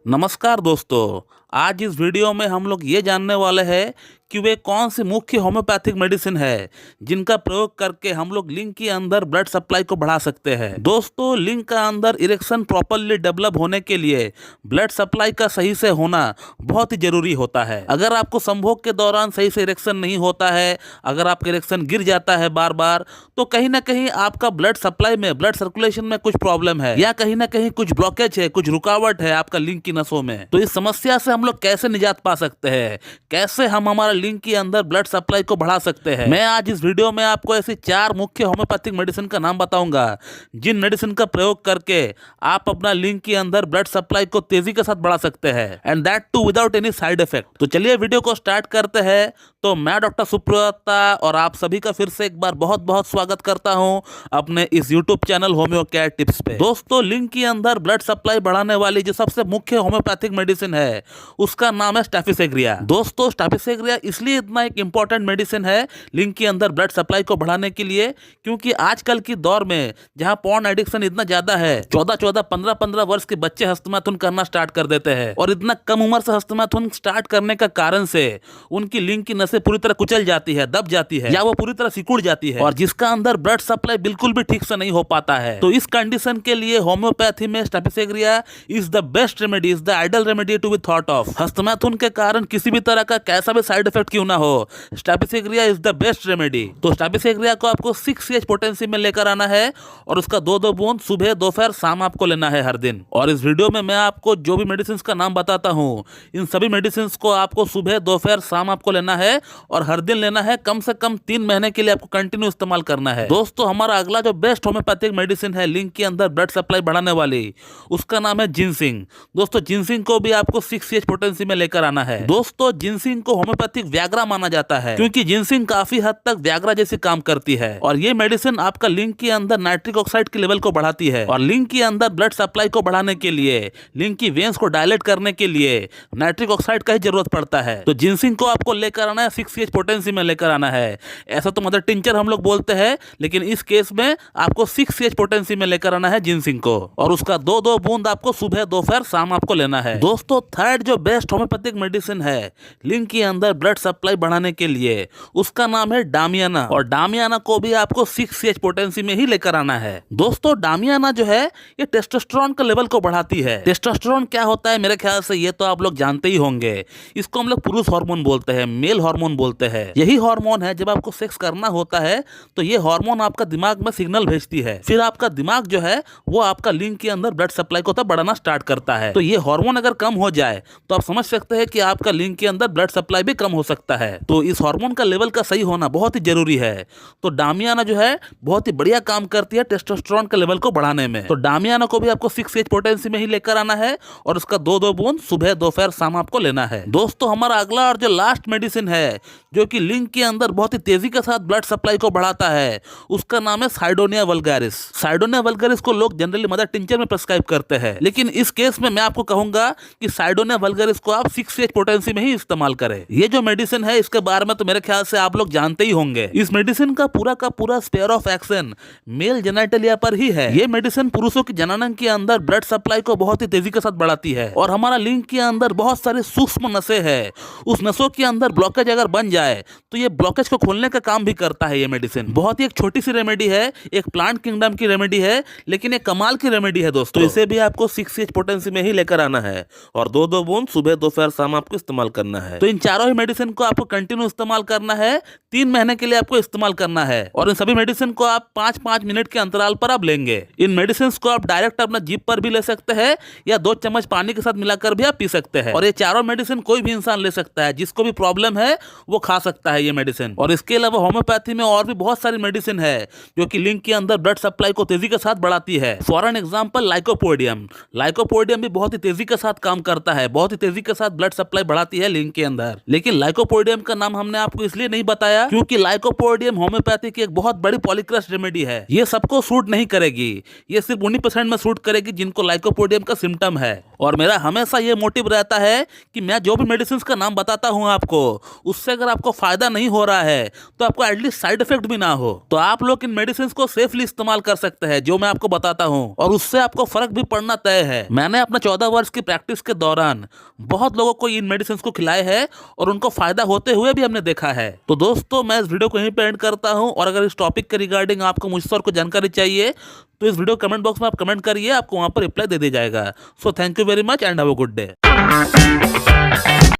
नमस्कार दोस्तों। आज इस वीडियो में हम लोग ये जानने वाले हैं कि वे कौन सी मुख्य होम्योपैथिक मेडिसिन है जिनका प्रयोग करके हम लोग लिंग के अंदर ब्लड सप्लाई को बढ़ा सकते हैं। दोस्तों, लिंग का अंदर इरेक्शन प्रॉपरली डेवलप होने के लिए ब्लड सप्लाई का सही से होना बहुत ही जरूरी होता है। अगर आपको संभोग के दौरान सही से इरेक्शन नहीं होता है, अगर आपका इरेक्शन गिर जाता है बार बार, तो कहीं ना कहीं आपका ब्लड सप्लाई में, ब्लड सर्कुलेशन में कुछ प्रॉब्लम है या कहीं ना कहीं कुछ ब्लॉकेज है, कुछ रुकावट है आपका लिंग की नसों में। तो इस समस्या से हम लोग कैसे निजात पा सकते हैं, कैसे हम हमारा लिंग के अंदर ब्लड सप्लाई को बढ़ा सकते हैं, मैं आज इस वीडियो में आपको ऐसी 4 मुख्य होम्योपैथिक मेडिसिन का नाम बताऊंगा जिन मेडिसिन का प्रयोग करके आप अपना लिंग के अंदर ब्लड सप्लाई को तेजी के साथ बढ़ा सकते हैं, and that too without any side effect. तो चलिए वीडियो को स्टार्ट करते हैं। तो मैं डॉक्टर सुप्रता और आप सभी का फिर से एक बार बहुत बहुत स्वागत करता हूं अपने इस YouTube channel homeo care tips पे। दोस्तों, लिंग के अंदर ब्लड सप्लाई बढ़ाने वाली जो सबसे मुख्य होम्योपैथिक मेडिसिन है उसका नाम है स्टैफिसेग्रिया। दोस्तों, स्टैफिसेग्रिया इसलिए इतना एक इंपॉर्टेंट मेडिसिन है लिंग के अंदर ब्लड सप्लाई को बढ़ाने के लिए क्योंकि आजकल की दौर में जहां पॉर्न एडिक्शन इतना ज्यादा है, 14-14, 15-15 वर्ष के बच्चे हस्तमैथुन करना स्टार्ट कर देते हैं और इतना कम उम्र से हस्तमैथुन स्टार्ट करने का कारण से उनकी लिंग की नसें पूरी तरह कुचल जाती है, दब जाती है या वो पूरी तरह सिकुड़ जाती है और जिसका अंदर ब्लड सप्लाई बिल्कुल भी ठीक से नहीं हो पाता है। तो इस कंडीशन के लिए होम्योपैथी में staphysagria is the best remedy, is the ideal remedy to be thought of. हस्तमैथुन के कारण किसी भी तरह का कैसा भी साइड इफेक्ट क्यों ना हो, स्टैफिसेग्रिया इज द बेस्ट रेमेडी। तो स्टैफिसेग्रिया को आपको 6 पोटेंसी में लेकर आना है और उसका 2-2 बूंद सुबह, दोपहर, शाम आपको लेना है हर दिन। और इस वीडियो में मैं आपको जो भी मेडिसिन का नाम बताता हूँ, इन सभी मेडिसिन को आपको सुबह, दोपहर, शाम आपको लेना है और हर दिन लेना है। कम से कम 3 महीने के लिए आपको कंटिन्यू इस्तेमाल करना है। दोस्तों, हमारा अगला जो बेस्ट होम्योपैथिक मेडिसिन है लिंग के अंदर ब्लड सप्लाई बढ़ाने वाली, उसका नाम है जिनसिंग। दोस्तों, जिनसिंग को भी आपको 6 पोटेंसी में लेकर आना है। दोस्तों, जिनसिंग को होम्योपैथिक व्याग्रा माना जाता है क्योंकि जिनसिंग काफी हद तक व्याग्रा जैसे काम करती है और ये मेडिसिन आपका लिंग के अंदर नाइट्रिक ऑक्साइड के लेवल को बढ़ाती है और लिंग के अंदर ब्लड सप्लाई को बढ़ाने के लिए, लिंग की वेन्स को डायलेट करने के लिए नाइट्रिक ऑक्साइड का ही जरूरत पड़ता है। तो जिनसिंग को आपको लेकर आना है, 6 पोटेंसी में लेकर आना है। ऐसा तो मदर टिंचर हम लोग बोलते हैं, लेकिन इस केस में आपको 6 पोटेंसी में लेकर आना है जिनसिंग को और उसका 2-2 बूंद आपको सुबह, दोपहर, शाम आपको लेना है। दोस्तों, थर्ड जो बेस्ट होम्योपैथिक मेडिसिन है लिंग के अंदर ब्लड सप्लाई बढ़ाने के लिए, उसका नाम है डामियाना और डामियाना को भी आपको 6 पोटेंसी में ही लेकर आना है। दोस्तों, डामियाना जो है ये टेस्टोस्टेरोन का लेवल को बढ़ाती है। टेस्टोस्टेरोन क्या होता है, मेरे ख्याल से ये तो आप लोग जानते ही होंगे। इसको हम लोग पुरुष हार्मोन बोलते हैं, मेल हार्मोन बोलते हैं। यही हार्मोन है, जब आपको सेक्स करना होता है तो ये हार्मोन आपका दिमाग में सिग्नल भेजती है, फिर आपका दिमाग जो है वो आपका लिंग के अंदर ब्लड सप्लाई को तब बढ़ाना स्टार्ट करता है। तो ये हार्मोन अगर कम हो जाए तो आप समझ सकते हैं कि आपका लिंग के अंदर ब्लड सप्लाई भी कम हो सकता है। तो इस हार्मोन का लेवल का सही होना बहुत ही जरूरी है। तो डामियाना जो है बहुत ही बढ़िया काम करती है टेस्टोस्टेरोन के लेवल को बढ़ाने में। तो डामियाना को भी आपको 6 पोटेंसी में ही लेकर आना है और उसका 2-2 बूंद सुबह, दोपहर, शाम आपको लेना है। दोस्तों, हमारा अगला और जो लास्ट मेडिसिन है जो कि लिंग के अंदर बहुत ही तेजी के साथ ब्लड सप्लाई को बढ़ाता है, उसका नाम है साइडोनिया वल्गारिस। साइडोनिया वल्गारिस को लोग जनरली मदर टिंचर में प्रिस्क्राइब करते हैं, लेकिन इस केस में मैं आपको कहूंगा कि साइडोनिया वल्गारिस को आप 6 पोटेंसी में ही इस्तेमाल करें। ये जो मेडिसिन है इसके बारे में तो मेरे ख्याल से आप लोग जानते ही होंगे। इस मेडिसिन का पूरा sphere of action male genitalia पर ही है। ये मेडिसिन पुरुषों की जननांग के अंदर ब्लड सप्लाई को बहुत ही तेजी के साथ बढ़ाती है और हमारा लिंग के अंदर बहुत सारे सूक्ष्म नसें हैं, उस नसों के अंदर ब्लॉकेज अगर बन जाए तो ये ब्लॉकेज को खोलने का काम भी करता है। ये मेडिसिन बहुत ही एक छोटी सी रेमेडी है, एक प्लांट किंगडम की रेमेडी है, लेकिन एक कमाल की रेमेडी है दोस्तों। तो इसे भी आपको 6 पोटेंसी में ही लेकर आना है और 2-2 बूंद सुबह, दोपहर, शाम आपको इस्तेमाल करना है। तो इन चारों ही मेडिसिन को आपको कंटिन्यू इस्तेमाल करना है, 3 महीने के लिए आपको इस्तेमाल करना है और इन सभी मेडिसिन को आप 5-5 मिनट के अंतराल पर आप लेंगे। इन मेडिसिन को आप डायरेक्ट अपना जीभ पर भी ले सकते हैं या 2 चम्मच पानी के साथ मिलाकर भी आप पी सकते हैं और ये चारों मेडिसिन कोई भी इंसान ले सकता है, जिसको भी प्रॉब्लम है वो खा सकता है ये मेडिसिन। और इसके अलावा होम्योपैथी में और भी बहुत सारी मेडिसिन है जो कि लिंग के अंदर ब्लड सप्लाई को तेजी के साथ बढ़ाती है। For an example lycopodium. Lycopodium भी बहुत ही तेजी के साथ काम करता है, बहुत ही तेजी के साथ ब्लड सप्लाई बढ़ाती है लिंग के अंदर। लेकिन लाइकोपोडियम का नाम हमने आपको इसलिए नहीं बताया क्योंकि लाइकोपोडियम होम्योपैथी की एक बहुत बड़ी पॉलीक्रस्ट रेमेडी है। ये सबको सूट नहीं करेगी, ये सिर्फ 19% में सूट करेगी जिनको लाइकोपोडियम का सिम्टम है और मेरा हमेशा ये मोटिव रहता है कि मैं जो भी मेडिसिन का नाम बताता हूँ आपको, उससे अगर आपको फायदा नहीं हो रहा है तो आपको एटलीस्ट साइड इफेक्ट भी ना हो, तो आप लोग इन मेडिसिन को सेफली इस्तेमाल कर सकते हैं जो मैं आपको बताता हूँ, और उससे आपको फर्क भी पड़ना तय है। मैंने अपने 14 वर्ष की प्रैक्टिस के दौरान बहुत लोगों को इन मेडिसिन को खिलाए हैं और उनको फायदा होते हुए भी हमने देखा है। तो दोस्तों, मैं इस वीडियो को यहीं पे एंड करता हूँ, और अगर इस टॉपिक के रिगार्डिंग आपको मुझसे और कोई जानकारी चाहिए तो इस वीडियो कमेंट बॉक्स में आप कमेंट करिए, आपको वहां पर रिप्लाई दे दिया जाएगा। So thank you very much and have a good day.